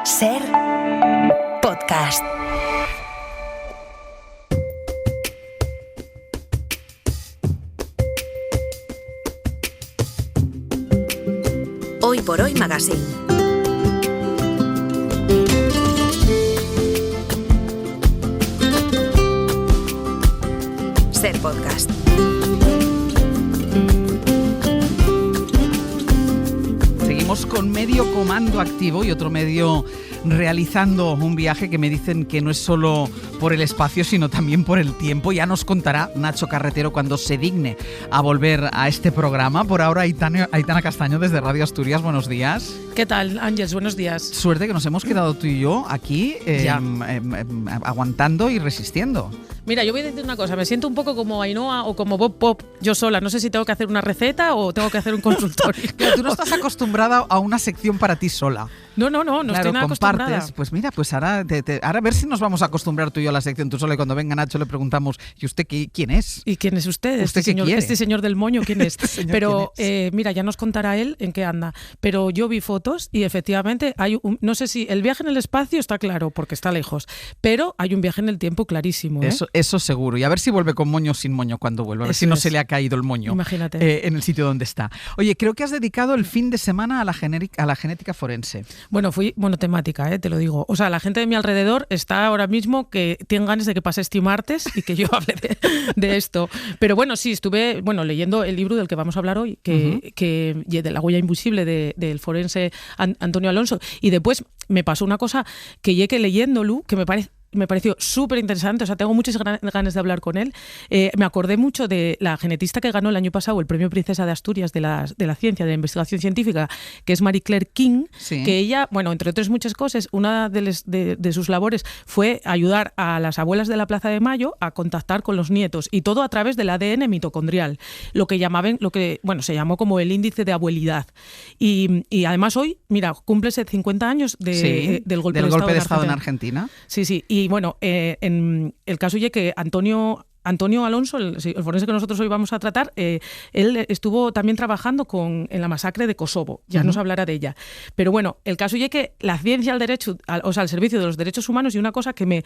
Ser podcast. Hoy por Hoy Magazine. Ser podcast. Seguimos con medio comando activo y otro medio realizando un viaje que me dicen que no es solo por el espacio, sino también por el tiempo. Ya nos contará Nacho Carretero cuando se digne a volver a este programa. Por ahora, Aitana Castaño desde Radio Asturias, buenos días. ¿Qué tal, Ángeles? Buenos días. Suerte que nos hemos quedado tú y yo aquí aguantando y resistiendo. Mira, yo voy a decir una cosa, me siento un poco como Ainhoa o como Bob Pop yo sola. No sé si tengo que hacer una receta o tengo que hacer un consultorio. Pero tú no estás acostumbrada a una sección para ti sola. No estoy nada acostumbrada. Pues mira, pues ahora a ver si nos vamos a acostumbrar tú y yo a la sección tú sola, y cuando venga Nacho le preguntamos, ¿y usted quién es? ¿Y quién es usted? ¿Usted Este señor del moño, ¿quién es? Pero ¿quién es? Mira, ya nos contará él en qué anda. Pero yo vi fotos y efectivamente hay no sé si el viaje en el espacio está claro porque está lejos, pero hay un viaje en el tiempo clarísimo, ¿eh? Eso seguro. Y a ver si vuelve con moño o sin moño cuando vuelva. A ver si no se le ha caído el moño. Imagínate. En el sitio donde está. Oye, creo que has dedicado el fin de semana a la genética forense. Bueno, fui monotemática, te lo digo. O sea, la gente de mi alrededor está ahora mismo que tienen ganas de que pase este martes y que yo hable de esto. Pero bueno, sí, estuve leyendo el libro del que vamos a hablar hoy, que de la huella invisible del forense Antonio Alonso. Y después me pasó una cosa que llegué leyéndolo, que me pareció súper interesante, o sea, tengo muchas ganas de hablar con él. Me acordé mucho de la genetista que ganó el año pasado el Premio Princesa de Asturias de la Ciencia, de la Investigación Científica, que es Marie Claire King, sí. Que ella, entre otras muchas cosas, una de sus labores fue ayudar a las abuelas de la Plaza de Mayo a contactar con los nietos, y todo a través del ADN mitocondrial, lo que se llamó como el índice de abuelidad. Y además hoy, mira, cúmplese 50 años del golpe de Estado en Argentina. Sí. Y bueno, en el caso ya que Antonio Alonso, el forense que nosotros hoy vamos a tratar, él estuvo también trabajando en la masacre de Kosovo, ya nos hablará de ella. Pero bueno, el caso es que la ciencia al derecho, al servicio de los derechos humanos, y una cosa que me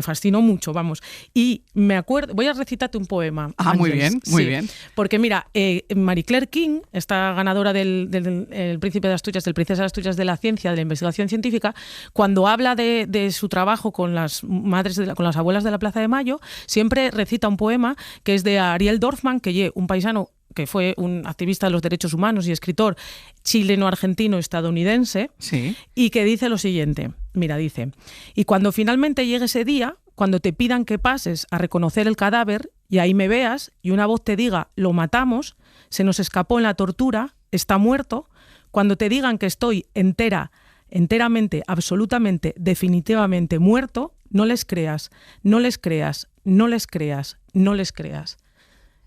fascinó mucho, vamos. Y me acuerdo, voy a recitarte un poema. Ah, Ángeles. Muy bien. Porque mira, Marie Claire King, esta ganadora del Príncipe de Asturias, del Princesa de Asturias de la Ciencia, de la Investigación Científica, cuando habla de su trabajo con las con las abuelas de la Plaza de Mayo, siempre recita un poema que es de Ariel Dorfman, que es un paisano que fue un activista de los derechos humanos y escritor chileno-argentino-estadounidense, sí. Y que dice lo siguiente, mira, dice: y cuando finalmente llegue ese día, cuando te pidan que pases a reconocer el cadáver y ahí me veas y una voz te diga lo matamos, se nos escapó en la tortura, está muerto, cuando te digan que estoy enteramente, absolutamente, definitivamente muerto, no les creas.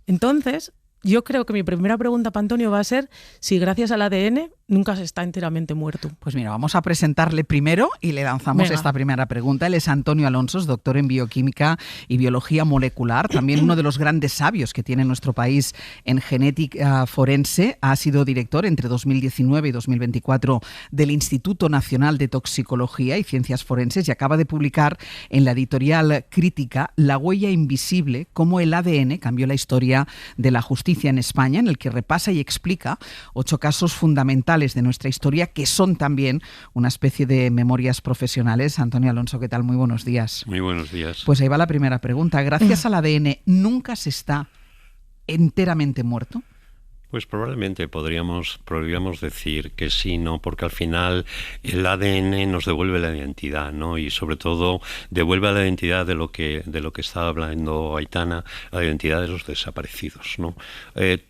Entonces, yo creo que mi primera pregunta para Antonio va a ser si gracias al ADN nunca se está enteramente muerto. Pues mira, vamos a presentarle primero y le lanzamos esta primera pregunta. Él es Antonio Alonso, es doctor en bioquímica y biología molecular, también uno de los grandes sabios que tiene nuestro país en genética forense. Ha sido director entre 2019 y 2024 del Instituto Nacional de Toxicología y Ciencias Forenses, y acaba de publicar en la editorial Crítica La huella invisible, cómo el ADN cambió la historia de la justicia en España, en el que repasa y explica 8 casos fundamentales de nuestra historia que son también una especie de memorias profesionales. Antonio Alonso, ¿qué tal? Muy buenos días. Muy buenos días. Pues ahí va la primera pregunta. Gracias al ADN, ¿nunca se está enteramente muerto? Pues probablemente podríamos decir que sí, ¿no? Porque al final el ADN nos devuelve la identidad, ¿no? Y sobre todo devuelve la identidad de lo que estaba hablando Aitana, la identidad de los desaparecidos, ¿no?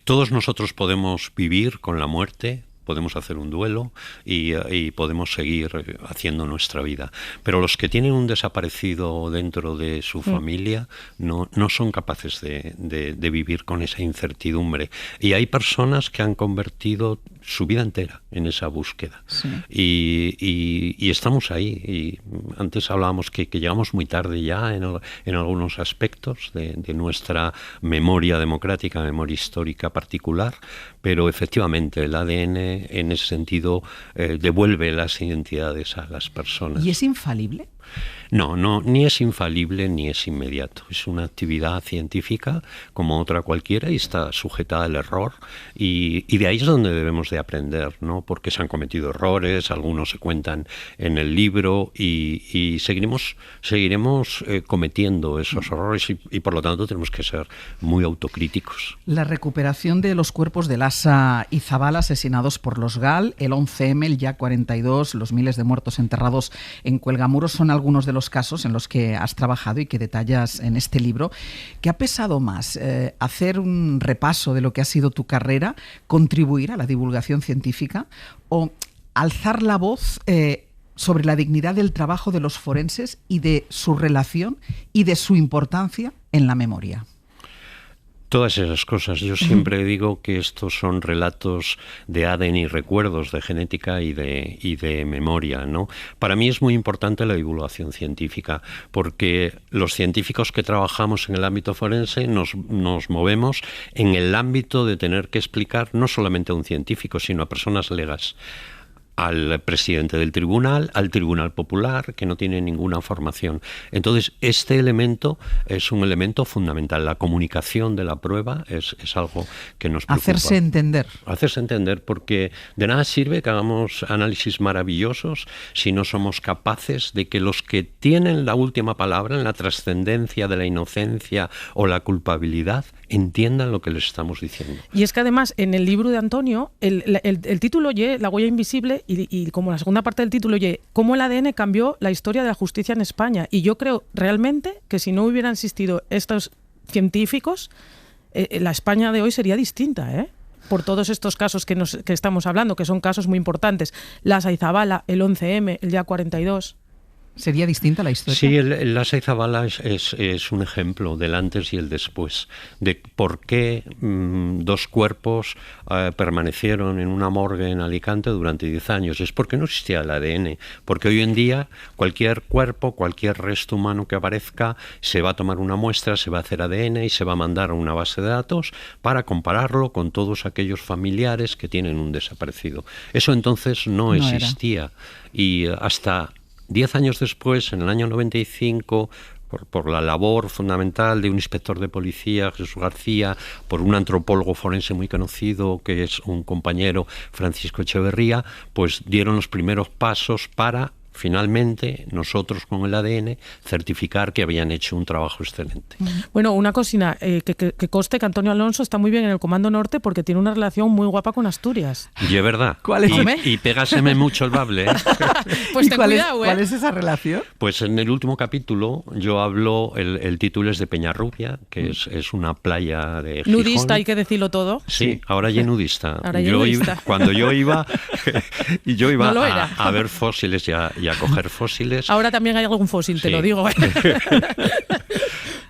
Todos nosotros podemos vivir con la muerte, podemos hacer un duelo y podemos seguir haciendo nuestra vida. Pero los que tienen un desaparecido dentro de su familia no son capaces de vivir con esa incertidumbre. Y hay personas que han convertido su vida entera en esa búsqueda. Sí. Y estamos ahí. Y antes hablábamos que llegamos muy tarde ya en algunos aspectos de nuestra memoria democrática, memoria histórica particular, pero efectivamente el ADN en ese sentido, devuelve las identidades a las personas. ¿Y es infalible? No, ni es infalible ni es inmediato. Es una actividad científica como otra cualquiera y está sujeta al error. Y de ahí es donde debemos de aprender, ¿no? Porque se han cometido errores, algunos se cuentan en el libro y seguiremos cometiendo esos errores y por lo tanto tenemos que ser muy autocríticos. La recuperación de los cuerpos de Lasa y Zabala asesinados por los GAL, el 11M, el YA 42, los miles de muertos enterrados en Cuelgamuros son algunos de los casos en los que has trabajado y que detallas en este libro. ¿Qué ha pesado más? ¿Hacer un repaso de lo que ha sido tu carrera, contribuir a la divulgación científica o alzar la voz sobre la dignidad del trabajo de los forenses y de su relación y de su importancia en la memoria? Todas esas cosas. Yo siempre digo que estos son relatos de ADN y recuerdos, de genética y de memoria, ¿no? Para mí es muy importante la divulgación científica, porque los científicos que trabajamos en el ámbito forense nos movemos en el ámbito de tener que explicar no solamente a un científico, sino a personas legas, al presidente del tribunal, al tribunal popular, que no tiene ninguna formación. Entonces, este elemento es un elemento fundamental. La comunicación de la prueba es algo que nos preocupa. Hacerse entender. Hacerse entender, porque de nada sirve que hagamos análisis maravillosos si no somos capaces de que los que tienen la última palabra en la trascendencia de la inocencia o la culpabilidad entiendan lo que les estamos diciendo. Y es que además, en el libro de Antonio, el título oye, La huella invisible, y como la segunda parte del título oye, cómo el ADN cambió la historia de la justicia en España. Y yo creo realmente que si no hubieran existido estos científicos, la España de hoy sería distinta, por todos estos casos que estamos hablando, que son casos muy importantes. Lasa y Zabala, el 11M, el YA 42... ¿Sería distinta la historia? Sí, el Lasa y Zabala es un ejemplo del antes y el después, de por qué dos cuerpos permanecieron en una morgue en Alicante durante 10 años. Es porque no existía el ADN, porque hoy en día cualquier cuerpo, cualquier resto humano que aparezca, se va a tomar una muestra, se va a hacer ADN y se va a mandar a una base de datos para compararlo con todos aquellos familiares que tienen un desaparecido. Eso entonces no existía. Y hasta 10 años después, en el año 95, por la labor fundamental de un inspector de policía, Jesús García, por un antropólogo forense muy conocido, que es un compañero, Francisco Echeverría, pues dieron los primeros pasos para finalmente nosotros con el ADN certificar que habían hecho un trabajo excelente. Bueno, una cocina, que conste que Antonio Alonso está muy bien en el Comando Norte porque tiene una relación muy guapa con Asturias. Y es verdad. ¿Cuál es? Y pégaseme mucho el bable, ¿eh? Pues ten cuidado, ¿Cuál es esa relación? Pues en el último capítulo yo hablo, el título es de Peñarrubia, que es una playa de Gijón. Nudista, hay que decirlo todo. Sí, ahora ya nudista. Ahora ya nudista. Cuando yo iba No a ver fósiles y a coger fósiles. Ahora también hay algún fósil, te lo digo.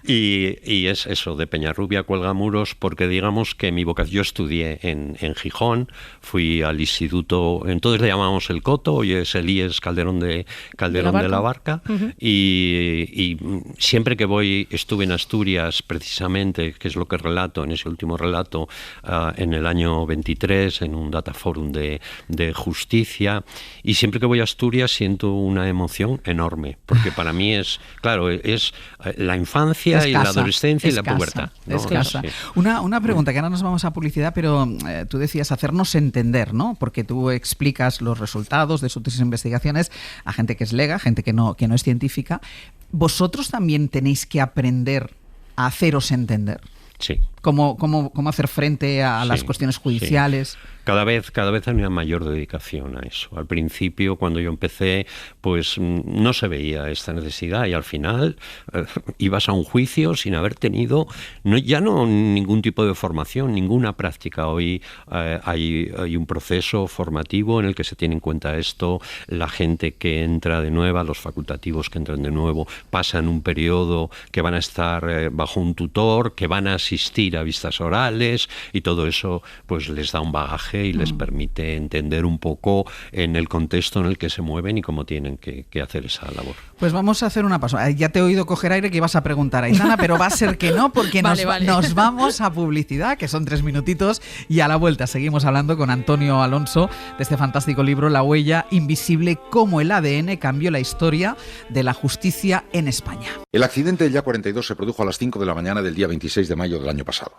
Y es eso, de Peñarrubia, Cuelgamuros, porque digamos que mi vocación, yo estudié en Gijón, fui al instituto, entonces le llamamos el Coto, hoy es el IES Calderón de la Barca, y siempre que voy, estuve en Asturias precisamente, que es lo que relato en ese último relato, en el año 23, en un data forum de justicia, y siempre que voy a Asturias siento una emoción enorme, porque para mí es, claro, es la infancia y la adolescencia y la pubertad, ¿no? Escasa. Sí. Una pregunta, que ahora nos vamos a publicidad, pero tú decías hacernos entender, ¿no? Porque tú explicas los resultados de tus investigaciones a gente que es lega, gente que no es científica. ¿Vosotros también tenéis que aprender a haceros entender? Sí. ¿Cómo hacer frente a las cuestiones judiciales? Sí. Cada vez hay una mayor dedicación a eso. Al principio, cuando yo empecé, pues no se veía esta necesidad y al final ibas a un juicio sin haber tenido ya no ningún tipo de formación, ninguna práctica. Hoy hay un proceso formativo en el que se tiene en cuenta esto. La gente que entra de nueva, los facultativos que entran de nuevo, pasan un periodo que van a estar bajo un tutor, que van a asistir asistir a vistas orales y todo eso pues les da un bagaje y les permite entender un poco en el contexto en el que se mueven y cómo tienen que hacer esa labor. Pues vamos a hacer una pausa. Ya te he oído coger aire que ibas a preguntar, Aitana, pero va a ser que no, porque vale. Nos vamos a publicidad, que son 3 minutitos, y a la vuelta seguimos hablando con Antonio Alonso de este fantástico libro La huella invisible, cómo el ADN cambió la historia de la justicia en España. El accidente del YA 42 se produjo a las 5 de la mañana del día 26 de mayo del año pasado.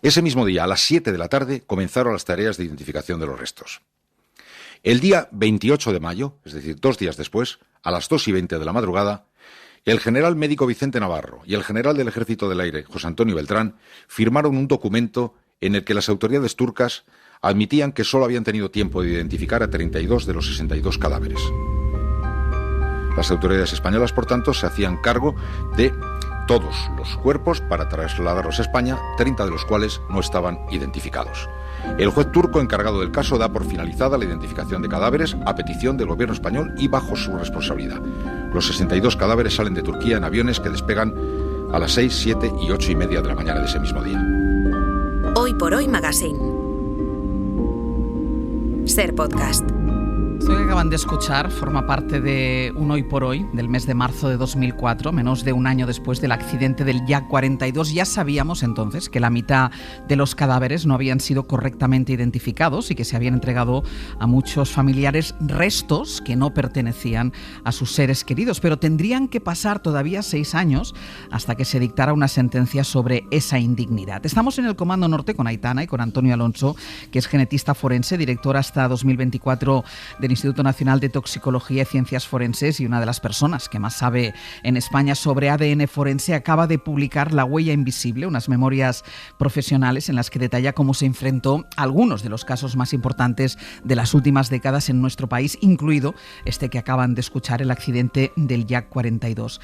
Ese mismo día, a las 7 de la tarde, comenzaron las tareas de identificación de los restos. El día 28 de mayo, es decir, 2 días después, a las 2:20 de la madrugada, el general médico Vicente Navarro y el general del Ejército del Aire, José Antonio Beltrán, firmaron un documento en el que las autoridades turcas admitían que solo habían tenido tiempo de identificar a 32 de los 62 cadáveres. Las autoridades españolas, por tanto, se hacían cargo de todos los cuerpos para trasladarlos a España, 30 de los cuales no estaban identificados. El juez turco encargado del caso da por finalizada la identificación de cadáveres a petición del gobierno español y bajo su responsabilidad. Los 62 cadáveres salen de Turquía en aviones que despegan a las 6, 7 y 8:30 de la mañana de ese mismo día. Hoy por Hoy Magazine. Ser Podcast. Esto que acaban de escuchar forma parte de un Hoy por Hoy del mes de marzo de 2004, menos de un año después del accidente del YA 42. Ya sabíamos entonces que la mitad de los cadáveres no habían sido correctamente identificados y que se habían entregado a muchos familiares restos que no pertenecían a sus seres queridos, pero tendrían que pasar todavía 6 años hasta que se dictara una sentencia sobre esa indignidad. Estamos en el Comando Norte con Aitana y con Antonio Alonso, que es genetista forense, director hasta 2024 del Instituto Nacional de Toxicología y Ciencias Forenses y una de las personas que más sabe en España sobre ADN forense. Acaba de publicar La huella invisible, unas memorias profesionales en las que detalla cómo se enfrentó a algunos de los casos más importantes de las últimas décadas en nuestro país, incluido este que acaban de escuchar, el accidente del YA 42.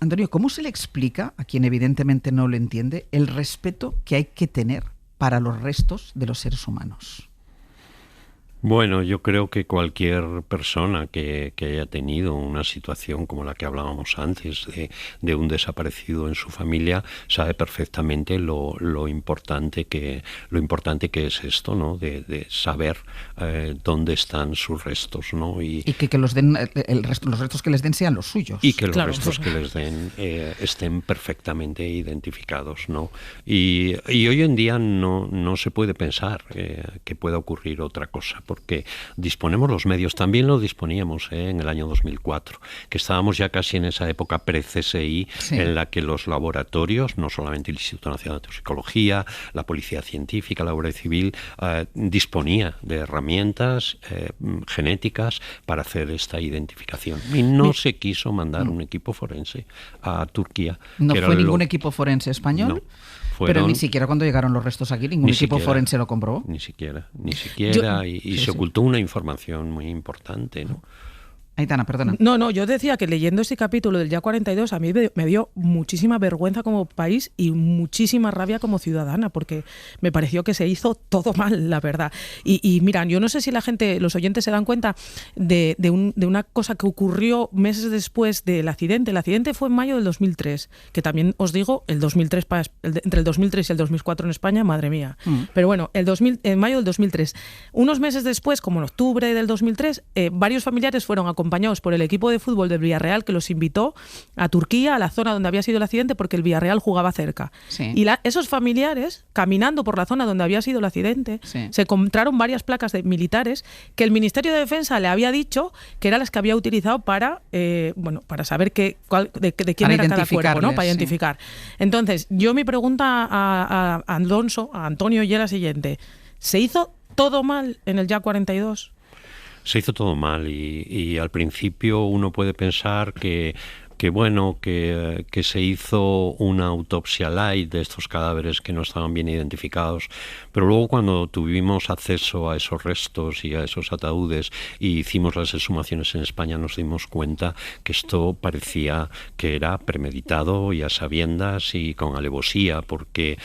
Antonio, ¿cómo se le explica a quien evidentemente no lo entiende el respeto que hay que tener para los restos de los seres humanos? Bueno, yo creo que cualquier persona que haya tenido una situación como la que hablábamos antes de un desaparecido en su familia sabe perfectamente lo importante que es esto, ¿no? De saber dónde están sus restos, ¿no? Y que los restos que les den sean los suyos. Y que los restos que les den estén perfectamente identificados, ¿no? Y hoy en día no se puede pensar que pueda ocurrir otra cosa, porque disponemos los medios, también lo disponíamos en el año 2004, que estábamos ya casi en esa época pre-CSI, sí, en la que los laboratorios, no solamente el Instituto Nacional de Toxicología, la Policía Científica, la Guardia Civil, disponía de herramientas genéticas para hacer esta identificación. Y no se quiso mandar un equipo forense a Turquía. ¿No fue ningún equipo forense español? No. Pero ni siquiera cuando llegaron los restos aquí, ningún equipo forense lo comprobó. Ni siquiera. Y se ocultó una información muy importante, ¿no? Aitana, perdona. No, yo decía que leyendo ese capítulo del YA 42 a mí me dio muchísima vergüenza como país y muchísima rabia como ciudadana, porque me pareció que se hizo todo mal, la verdad. Y mira, yo no sé si los oyentes se dan cuenta de una cosa que ocurrió meses después del accidente. El accidente fue en mayo del 2003, que también os digo, el 2003 entre el 2003 y el 2004 en España, madre mía. Pero bueno, en mayo del 2003. Unos meses después, como en octubre del 2003, varios familiares fueron acompañados por el equipo de fútbol del Villarreal, que los invitó a Turquía, a la zona donde había sido el accidente, porque el Villarreal jugaba cerca. Sí. Y esos familiares, caminando por la zona donde había sido el accidente, sí, se encontraron varias placas de militares que el Ministerio de Defensa le había dicho que eran las que había utilizado para saber de quién era cada cuerpo, ¿no? Para identificar. Entonces, yo mi pregunta a Alonso, a Antonio, y es la siguiente: ¿se hizo todo mal en el YA 42? Se hizo todo mal y al principio uno puede pensar que se hizo una autopsia light de estos cadáveres que no estaban bien identificados, pero luego cuando tuvimos acceso a esos restos y a esos ataúdes y hicimos las exhumaciones en España, nos dimos cuenta que esto parecía que era premeditado y a sabiendas y con alevosía, porque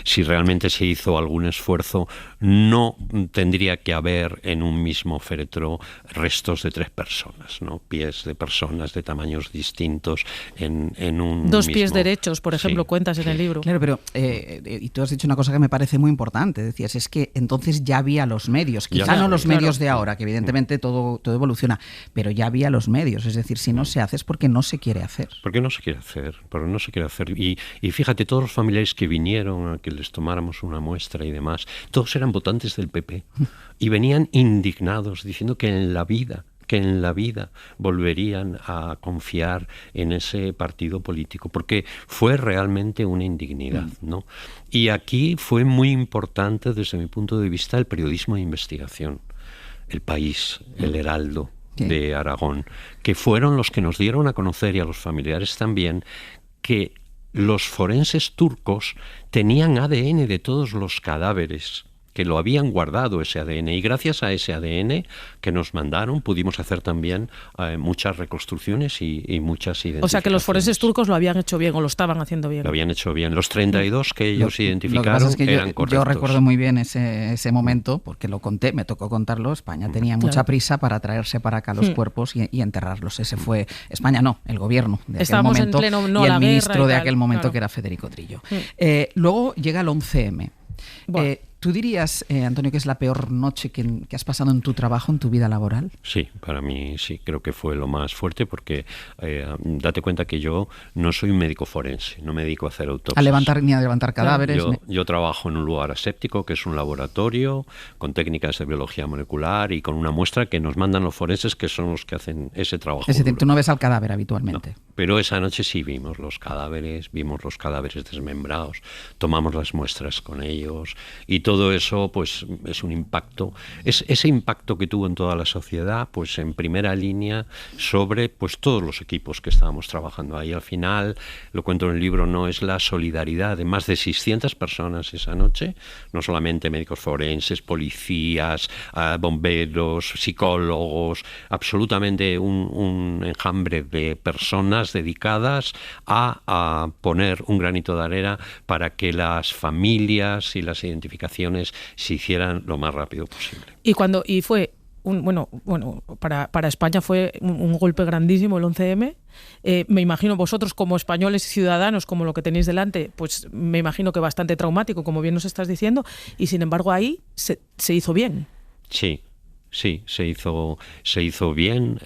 si realmente se hizo algún esfuerzo, no tendría que haber en un mismo féretro restos de 3 personas, ¿no? Pies de personas de tamaños distintos en un Dos mismo... pies derechos, por ejemplo, Sí, cuentas en el libro. Claro, pero y tú has dicho una cosa que me parece muy importante. Decías, es que entonces ya había los medios. Quizá no los medios de ahora, que evidentemente todo evoluciona, pero ya había los medios. Es decir, si no se hace es porque no se quiere hacer. Porque no se quiere hacer, porque no se quiere hacer. Y fíjate, todos los familiares que vinieron a que les tomáramos una muestra y demás, todos eran votantes del PP. Y venían indignados, diciendo que en la vida volverían a confiar en ese partido político, porque fue realmente una indignidad, ¿no? Y aquí fue muy importante, desde mi punto de vista, el periodismo de investigación. El País, El Heraldo de Aragón, que fueron los que nos dieron a conocer, y a los familiares también, que los forenses turcos tenían ADN de todos los cadáveres, que lo habían guardado ese ADN, y gracias a ese ADN que nos mandaron pudimos hacer también muchas reconstrucciones y muchas identificaciones. O sea que los forenses turcos lo habían hecho bien, o lo estaban haciendo bien. Lo habían hecho bien. Los 32 que ellos identificaron lo que pasa es que eran correctos. Yo recuerdo muy bien ese momento, porque lo conté, me tocó contarlo. España tenía mucha prisa para traerse para acá los cuerpos y enterrarlos. Ese fue España, no, el gobierno de aquel momento, en pleno, y el ministro de aquel momento, claro, que era Federico Trillo. Luego llega el 11M. ¿Tú dirías, Antonio, que es la peor noche que has pasado en tu trabajo, en tu vida laboral? Sí, para mí sí, creo que fue lo más fuerte, porque date cuenta que yo no soy un médico forense, no me dedico a hacer autopsias. Ni a levantar cadáveres. Yo trabajo en un lugar aséptico, que es un laboratorio, con técnicas de biología molecular y con una muestra que nos mandan los forenses, que son los que hacen ese trabajo. Es decir, tú no ves al cadáver habitualmente. No, pero esa noche sí vimos los cadáveres desmembrados, tomamos las muestras con ellos, y todo eso pues es un impacto, ese impacto que tuvo en toda la sociedad, pues en primera línea sobre pues todos los equipos que estábamos trabajando ahí. Al final, lo cuento en el libro, no es la solidaridad de más de 600 personas esa noche, no solamente médicos forenses, policías, bomberos, psicólogos, absolutamente un enjambre de personas dedicadas a poner un granito de arena para que las familias y las identificaciones se hicieran lo más rápido posible. Y fue para España fue un golpe grandísimo el 11M. Me imagino vosotros, como españoles y ciudadanos, como lo que tenéis delante, pues me imagino que bastante traumático, como bien nos estás diciendo, y sin embargo ahí se hizo bien. Sí, se hizo bien,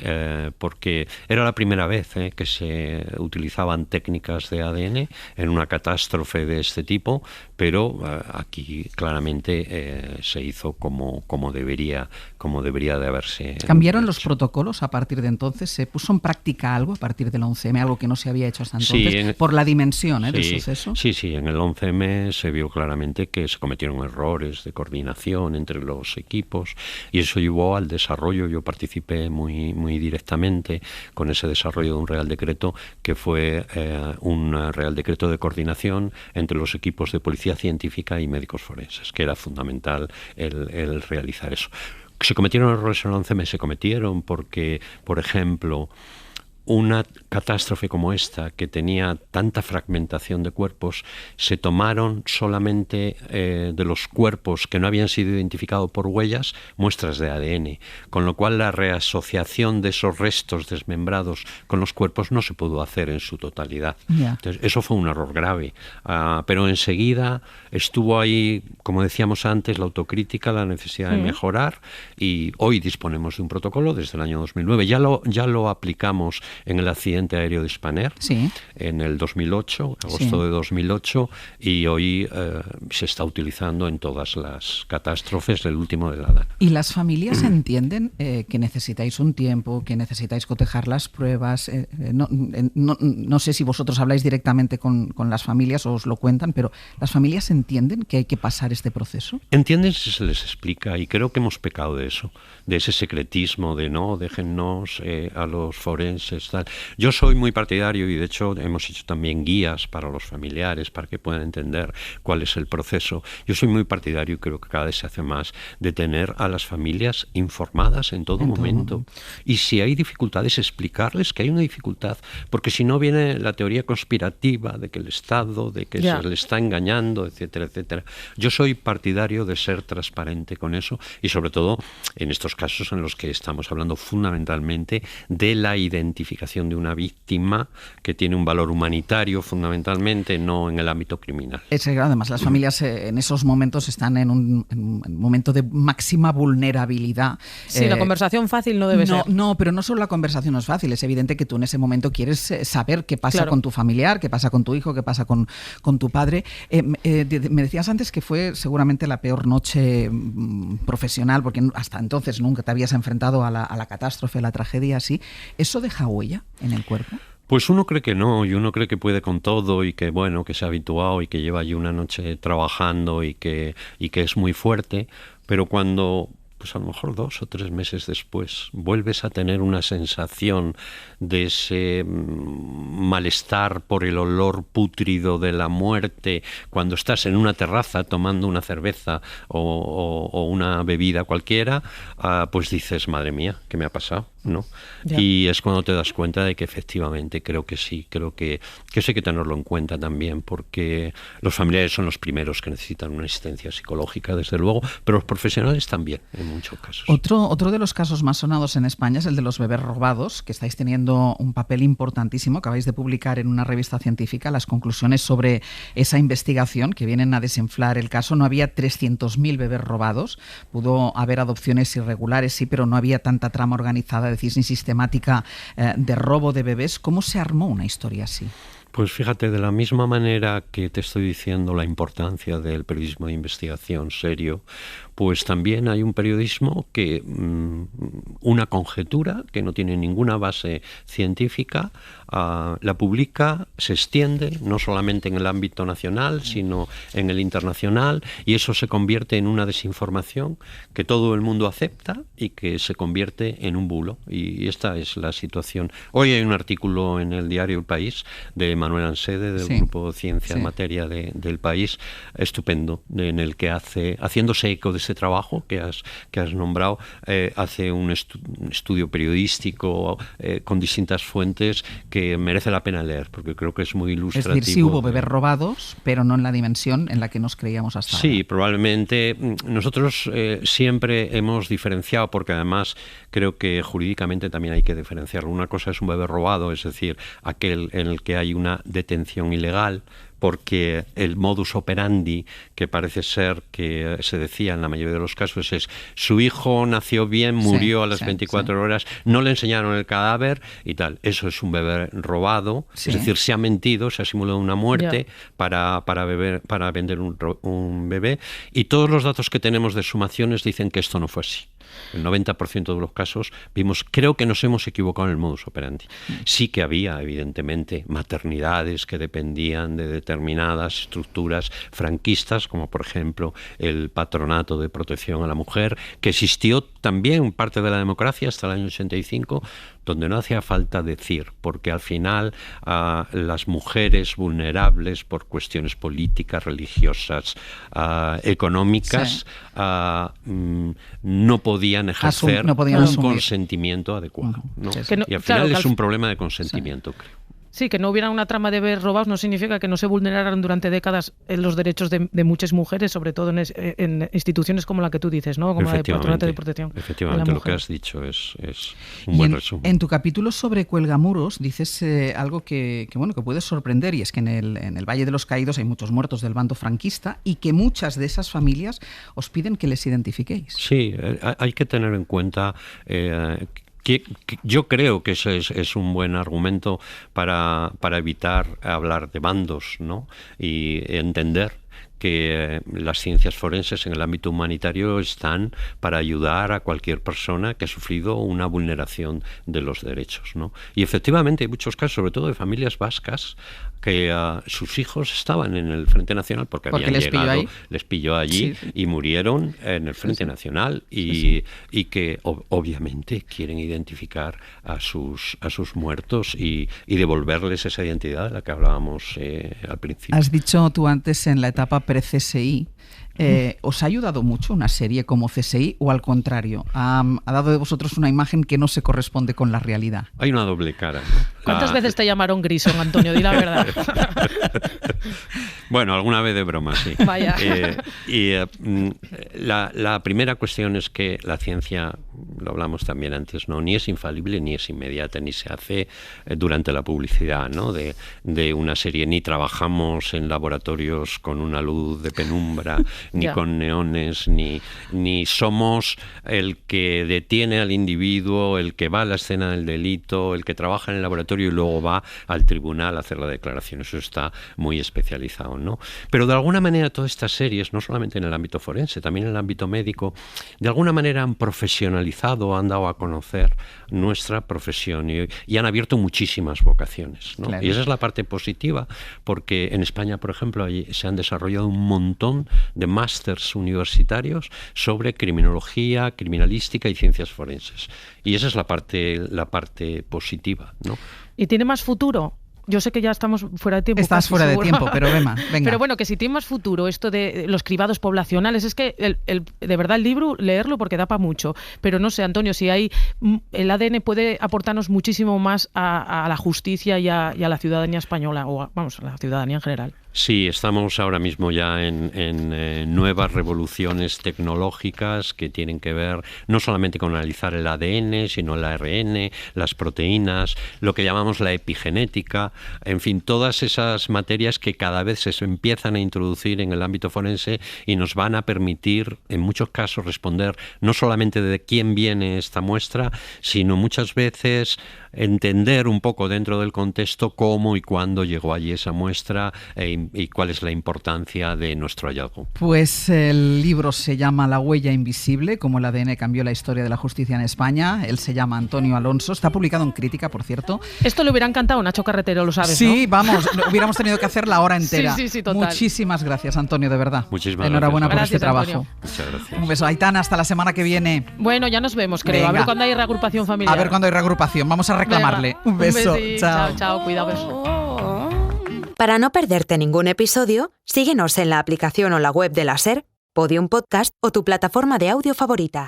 porque era la primera vez que se utilizaban técnicas de ADN en una catástrofe de este tipo, pero aquí claramente se hizo como debería de haberse. ¿Cambiaron los protocolos a partir de entonces? ¿Se puso en práctica algo a partir del 11M, algo que no se había hecho hasta entonces, por la dimensión del suceso? Sí, en el 11M se vio claramente que se cometieron errores de coordinación entre los equipos, y eso llevó al desarrollo. Yo participé muy directamente con ese desarrollo de un Real Decreto, que fue un Real Decreto de coordinación entre los equipos de policía científica y médicos forenses, que era fundamental el realizar eso. ¿Se cometieron errores en el 11M? Se cometieron porque, por ejemplo, una catástrofe como esta, que tenía tanta fragmentación de cuerpos, se tomaron solamente de los cuerpos que no habían sido identificados por huellas, muestras de ADN, con lo cual la reasociación de esos restos desmembrados con los cuerpos no se pudo hacer en su totalidad. Entonces, eso fue un error grave, pero enseguida estuvo ahí, como decíamos antes, la autocrítica, la necesidad de mejorar, y hoy disponemos de un protocolo desde el año 2009. Ya lo aplicamos en el accidente aéreo de Spanair, en el 2008, agosto de 2008, y hoy se está utilizando en todas las catástrofes, el último de la DANA. ¿Y las familias entienden que necesitáis un tiempo, que necesitáis cotejar las pruebas? No sé si vosotros habláis directamente con las familias o os lo cuentan, pero ¿las familias entienden que hay que pasar este proceso? Entienden si se les explica, y creo que hemos pecado de eso, de ese secretismo, de no, déjennos a los forenses, tal. Yo soy muy partidario, y de hecho hemos hecho también guías para los familiares para que puedan entender cuál es el proceso. Yo soy muy partidario, y creo que cada vez se hace más, de tener a las familias informadas en todo momento. Y si hay dificultades, explicarles que hay una dificultad, porque si no viene la teoría conspirativa de que el Estado, de que se le está engañando, etcétera, etcétera. Yo soy partidario de ser transparente con eso, y sobre todo en estos casos en los que estamos hablando fundamentalmente de la identificación identificación de una víctima que tiene un valor humanitario fundamentalmente, no en el ámbito criminal. Además, las familias en esos momentos están en un momento de máxima vulnerabilidad. Sí, la conversación fácil no debe ser. No, pero no solo la conversación no es fácil. Es evidente que tú en ese momento quieres saber qué pasa con tu familiar, qué pasa con tu hijo, qué pasa con tu padre. Me decías antes que fue seguramente la peor noche profesional, porque hasta entonces nunca te habías enfrentado a la catástrofe, a la tragedia así. ¿Eso deja huella en el cuerpo? Pues uno cree que no, y uno cree que puede con todo y que bueno, que se ha habituado y que lleva allí una noche trabajando y que es muy fuerte, pero cuando pues a lo mejor 2 o 3 meses después vuelves a tener una sensación de ese malestar por el olor pútrido de la muerte, cuando estás en una terraza tomando una cerveza o una bebida cualquiera, pues dices, madre mía, ¿qué me ha pasado? ¿No? Y es cuando te das cuenta de que efectivamente creo que sí, creo que eso hay que tenerlo en cuenta también, porque los familiares son los primeros que necesitan una asistencia psicológica, desde luego, pero los profesionales también, en muchos casos. Otro de los casos más sonados en España es el de los bebés robados, que estáis teniendo un papel importantísimo. Acabáis de publicar en una revista científica las conclusiones sobre esa investigación que vienen a desinflar el caso. No había 300.000 bebés robados, pudo haber adopciones irregulares, sí, pero no había tanta trama organizada, ni sistemática de robo de bebés. ¿Cómo se armó una historia así? Pues fíjate, de la misma manera que te estoy diciendo la importancia del periodismo de investigación serio, pues también hay un periodismo que una conjetura que no tiene ninguna base científica, la publica, se extiende no solamente en el ámbito nacional, sino en el internacional, y eso se convierte en una desinformación que todo el mundo acepta y que se convierte en un bulo. Y esta es la situación. Hoy hay un artículo en el diario El País de Manuel Ansede, del grupo Ciencia en Materia del País, estupendo, en el que haciéndose eco de ese trabajo que has nombrado, hace un estudio periodístico con distintas fuentes que merece la pena leer, porque creo que es muy ilustrativo. Es decir, sí hubo bebés robados, pero no en la dimensión en la que nos creíamos hasta ahora. Sí, probablemente. Nosotros siempre hemos diferenciado, porque además creo que jurídicamente también hay que diferenciarlo. Una cosa es un bebé robado, es decir, aquel en el que hay una detención ilegal, porque el modus operandi, que parece ser que se decía en la mayoría de los casos, es su hijo nació bien, murió a las 24 horas, no le enseñaron el cadáver y tal. Eso es un bebé robado, es decir, se ha mentido, se ha simulado una muerte para vender un bebé, y todos los datos que tenemos de sumaciones dicen que esto no fue así. El 90% de los casos creo que nos hemos equivocado en el modus operandi. Sí que había, evidentemente, maternidades que dependían de determinadas estructuras franquistas, como por ejemplo el Patronato de Protección a la Mujer, que existió también parte de la democracia hasta el año 85, donde no hacía falta decir, porque al final las mujeres vulnerables por cuestiones políticas, religiosas, económicas, no podían ejercer un consentimiento adecuado. ¿No? Y al final es un problema de consentimiento, creo. Sí, que no hubiera una trama de bebés robados no significa que no se vulneraran durante décadas los derechos de muchas mujeres, sobre todo en instituciones como la que tú dices, ¿no? Como la de Patronato de Protección. Efectivamente, lo que has dicho es un buen resumen. En tu capítulo sobre Cuelgamuros dices algo que puede sorprender, y es que en el Valle de los Caídos hay muchos muertos del bando franquista y que muchas de esas familias os piden que les identifiquéis. Sí, hay que tener en cuenta que yo creo que ese es un buen argumento para evitar hablar de bandos, ¿no? Y entender que las ciencias forenses en el ámbito humanitario están para ayudar a cualquier persona que ha sufrido una vulneración de los derechos, ¿no? Y efectivamente hay muchos casos, sobre todo de familias vascas, que sus hijos estaban en el Frente Nacional porque habían llegado, les pilló allí y murieron en el Frente Nacional y que obviamente quieren identificar a sus muertos y devolverles esa identidad de la que hablábamos al principio. Has dicho tú antes en la etapa pre-CSI ¿Os ha ayudado mucho una serie como CSI o al contrario? ¿Ha dado de vosotros una imagen que no se corresponde con la realidad? Hay una doble cara, ¿no? ¿Cuántas veces te llamaron Grison, Antonio? Di la verdad. Bueno, alguna vez de broma, sí. Vaya. La primera cuestión es que la ciencia, lo hablamos también antes, ¿no? Ni es infalible, ni es inmediata, ni se hace durante la publicidad, ¿no? de una serie, ni trabajamos en laboratorios con una luz de penumbra, ni con neones, ni somos el que detiene al individuo, el que va a la escena del delito, el que trabaja en el laboratorio y luego va al tribunal a hacer la declaración. Eso está muy especializado, ¿no? Pero de alguna manera todas estas series, no solamente en el ámbito forense, también en el ámbito médico, de alguna manera han profesionalizado, han dado a conocer nuestra profesión y han abierto muchísimas vocaciones, ¿no? Claro. Y esa es la parte positiva, porque en España, por ejemplo, se han desarrollado un montón de másters universitarios sobre criminología, criminalística y ciencias forenses. Y esa es la parte positiva, ¿no? ¿Y tiene más futuro? Yo sé que ya estamos fuera de tiempo. Estás fuera de tiempo, pero venga. Pero bueno, que si tiene más futuro esto de los cribados poblacionales, es que de verdad el libro, leerlo porque da para mucho. Pero no sé, Antonio, si el ADN puede aportarnos muchísimo más a la justicia y a la ciudadanía española, o a la ciudadanía en general. Sí, estamos ahora mismo ya en nuevas revoluciones tecnológicas que tienen que ver no solamente con analizar el ADN, sino el ARN, las proteínas, lo que llamamos la epigenética, en fin, todas esas materias que cada vez se empiezan a introducir en el ámbito forense y nos van a permitir, en muchos casos, responder no solamente de quién viene esta muestra, sino muchas veces entender un poco dentro del contexto cómo y cuándo llegó allí esa muestra y cuál es la importancia de nuestro hallazgo. Pues el libro se llama La huella invisible, cómo el ADN cambió la historia de la justicia en España. Él se llama Antonio Alonso, está publicado en Crítica, por cierto. Esto le hubiera encantado Nacho Carretero, lo sabes, sí, ¿no? Vamos, hubiéramos tenido que hacer la hora entera. Sí, total. Muchísimas gracias, Antonio, de verdad. Muchísimas Enhorabuena gracias. por este Gracias, trabajo. Muchas gracias. Un beso, Aitana, hasta la semana que viene. Bueno, ya nos vemos, creo. Venga. A ver cuándo hay reagrupación familiar. A ver cuándo hay reagrupación, vamos a reclamarle. Venga, Un beso, besito. chao. Chao, cuidaos. Para no perderte ningún episodio, síguenos en la aplicación o la web de la SER, Podium Podcast o tu plataforma de audio favorita.